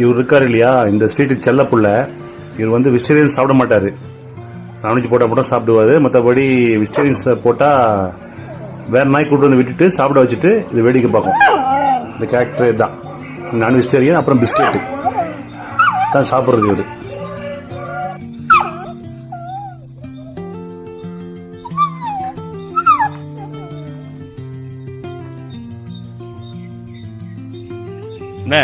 இவர் இருக்கார் இல்லையா, இந்த ஸ்ட்ரீட்டுக்கு செல்ல புள்ள. இவர் வந்து வெஜிடேரியன் சாப்பிட மாட்டார். நான்வெஜ் போட்டால் மட்டும் சாப்பிடுவார். மற்றபடி வெஜிடேரியன்ஸ் போட்டால் வேறு நாய் கூட்டு வந்து விட்டுட்டு சாப்பிட வச்சுட்டு இது வேடிக்கை பார்க்கும். இந்த கேரக்டர் தான் நான் வெஜிடேரியன். அப்புறம் பிஸ்கெட்டு தான் சாப்பிட்றது இவர். என்ன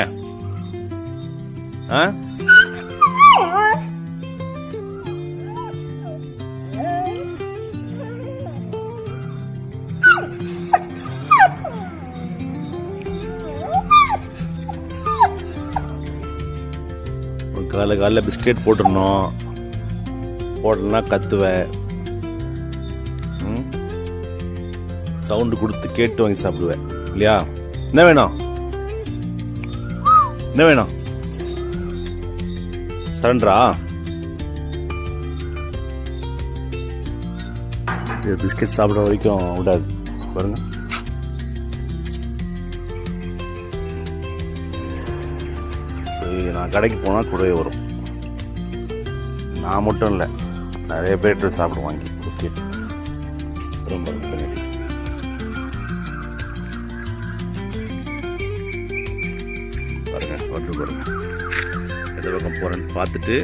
காலைல பிஸ்கெட் போட்டுருந்தோம். போடலன்னா கத்துவேன். சவுண்டு கொடுத்து கேட்டு வாங்கி சாப்பிடுவேன் இல்லையா? என்ன வேணும், என்ன வேணும்? சரண்டரா? பிஸ்கெட் சாப்பிட்ற வரைக்கும் விடாது பாருங்க. நான் கடைக்கு போனால் கூடவே வரும். நான் மட்டும் இல்லை, நிறைய பேர் சாப்பிடுவாங்க பிஸ்கெட். ரொம்ப பாருங்க வந்து பாருங்க. எந்த பக்கம் போகிறேன்னு பார்த்துட்டு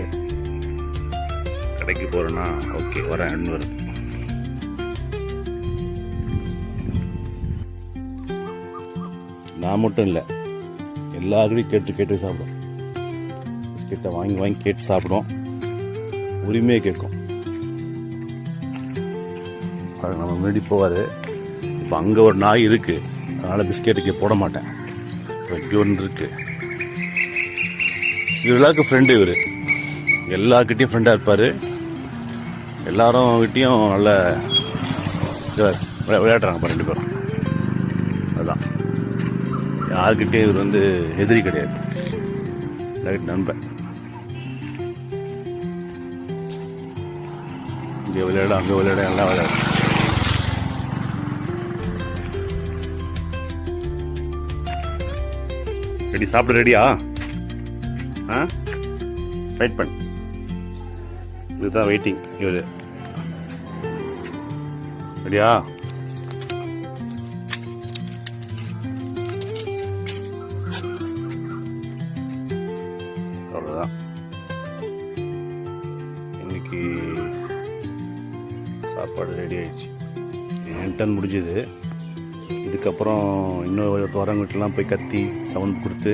கடைக்கு போகிறேன்னா ஓகே வரேன் வரும். நான் மட்டும் இல்லை, எல்லாருக்கும் கேட்டு சாப்பிடும். பிஸ்கெட்டை வாங்கி கேட்டு சாப்பிடும். உரிமையை கேட்கும். அது நம்ம முன்னாடி போவாது. இப்போ அங்கே ஒரு நாய் இருக்குது, அதனால் பிஸ்கெட்டுக்கு போட மாட்டேன். இங்கே ஒன்று இருக்குது. இவர் எல்லாருக்கும் ஃப்ரெண்டு. இவர் எல்லாருக்கிட்டையும் ஃப்ரெண்டாக இருப்பார். எல்லாருக்கிட்டையும் நல்ல விளையாடுறாங்க ரெண்டு பேரும். அதுதான், யாருக்கிட்டே இவர் வந்து எதிரி கிடையாது, நண்பன். இங்கே விளையாட அங்கே விளையாட எல்லாம் விளையாட. ரெடி, சாப்பிட ரெடியா? வெயிட் பண்ணு. இதுதான் வெயிட்டிங். இவர் ரெடியா? அவ்வளோதான். இன்னைக்கு சாப்பாடு ரெடி ஆயிடுச்சு. என் டன் முடிஞ்சது. இதுக்கப்புறம் இன்னும் வரவங்கிட்டலாம் போய் கத்தி சவுண்ட் கொடுத்து